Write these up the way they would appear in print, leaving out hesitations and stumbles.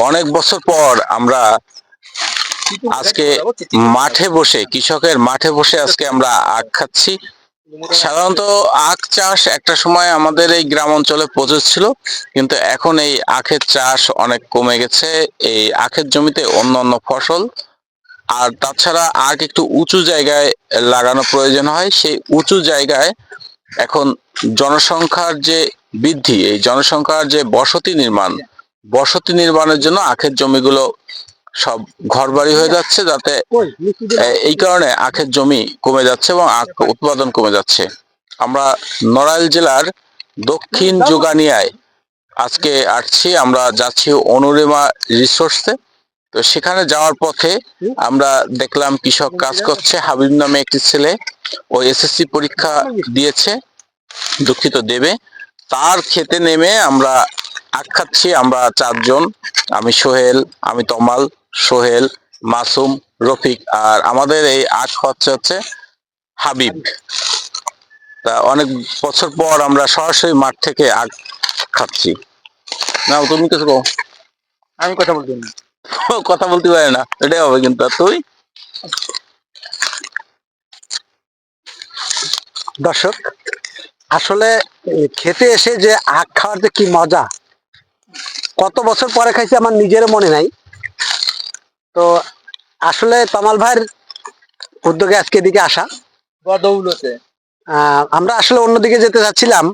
অনেক বছর পর আমরা আজকে মাঠে বসে, কৃষকের মাঠে বসে আজকে আমরা আখ খাচ্ছি। সাধারণত আখ চাষ একটা সময় আমাদের এই গ্রাম অঞ্চলে প্রচুর ছিল, কিন্তু এখন এই আখের চাষ অনেক কমে গেছে। এই আখের জমিতে অন্যান্য ফসল আর তাছাড়া আখ একটু উঁচু জায়গায় লাগানো প্রয়োজন হয়। সেই উঁচু জায়গায় এখন জনসংখ্যার যে বৃদ্ধি, এই জনসংখ্যার যে বসতি নির্মাণের জন্য আখের জমিগুলো সব ঘরবাড়ি হয়ে যাচ্ছে, যাতে এই কারণে আখের জমি কমে যাচ্ছে এবং আখ উৎপাদন কমে যাচ্ছে। আমরা নড়াইল জেলার দক্ষিণ যোগানিয়ায় আজকে আসছি, আমরা যাচ্ছি অনুরিমা রিসোর্সে। তো সেখানে যাওয়ার পথে আমরা দেখলাম কৃষক কাজ করছে। হাবিব নামে একটি ছেলে, ও এসএসসি পরীক্ষা দিয়েছে, দুঃখিত দেবে। তার খেতে নেমে আমরা আখ খাচ্ছি। আমরা চারজন, আমি সোহেল, আমি তমাল, সোহেল, মাসুম, রফিক, আর আমাদের এই আখ হচ্ছে হাবিব। তা অনেক বছর পর আমরা সরাসরি মাঠ থেকে আখ খাচ্ছি। না তুমি কিছু কও? আমি কথা বলতে কথা বলতে পারে না, এটাই হবে। কিন্তু তুই দর্শক, আসলে খেতে এসে যে আখ খাওয়ার যে কি মজা, কত বছর পরে খাইছি আমার নিজেরও মনে নাই। তো আসলে তমাল ভাইয়ের উদ্যোগে আজকে এদিকে আসা। আমরা আসলে অন্যদিকে যেতে চাচ্ছিলাম,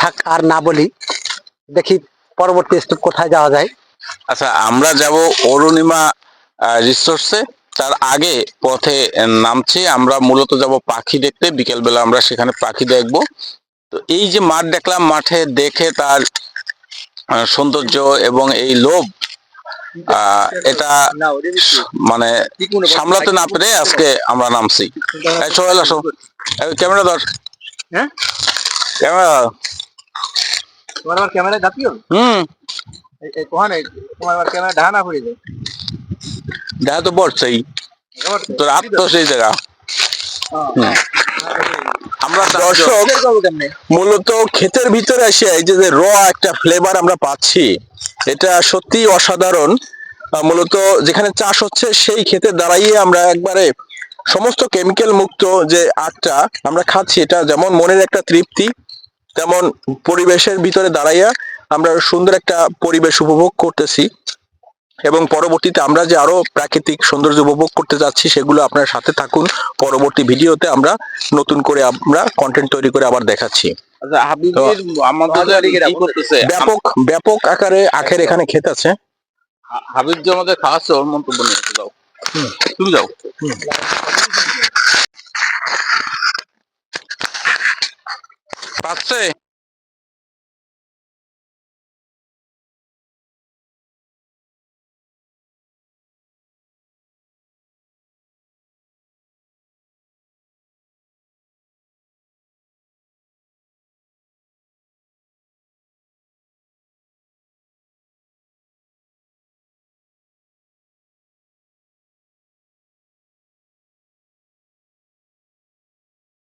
থাক আর না বলি, দেখি পরবর্তী স্টেপ কোথায় যাওয়া যায়। আচ্ছা, আমরা যাব অরুণিমা রিসোর্সে। তার আগে পথে নামছি, আমরা মূলত যাব পাখি দেখতে। বিকেলবেলা আমরা সেখানে পাখি দেখব। তো এই যে মাঠ দেখলাম, মাঠে দেখে তার সৌন্দর্য এবং এই লোভ, এটা মানে সামলাতে না পেরে আজকে আমরা নামছি। সোহেল আসো, ক্যামেরা ধর। হ্যাঁ, ক্যামেরা তোমার আমার ক্যামেরা ধাপিও। তোমার ক্যামেরা ঢানা পড়ে যায়। দেখা তো পড়ছেই, তোর হাত তো সেই জায়গা। আমরা দর্শক মূলত ক্ষেতের ভিতরে এসে এই যে র একটা ফ্লেভার আমরা পাচ্ছি, এটা সত্যি অসাধারণ। মূলত যেখানে চাষ হচ্ছে সেই ক্ষেতে দাঁড়াইয়ে আমরা একবারে সমস্ত কেমিক্যাল মুক্ত যে আখটা আমরা খাচ্ছি, এটা যেমন মনের একটা তৃপ্তি, তেমন পরিবেশের ভিতরে দাঁড়াইয়া আমরা সুন্দর একটা পরিবেশ উপভোগ করতেছি। এবং পরবর্তীতে আমরা যে আরো প্রাকৃতিক সৌন্দর্য উপভোগ করতে যাচ্ছি, সেগুলো আপনার সাথে থাকুন। পরবর্তী ভিডিওতে আমরা নতুন করে আমরা কন্টেন্ট তৈরি করে আবার দেখাচ্ছি। ব্যাপক ব্যাপক আকারে আখের এখানে ক্ষেত আছে। হাবিব যে আমাদের খাওয়াচ্ছে, ওর মন্তব্য নিয়ে যাও, তুমি যাও। পাচ্ছে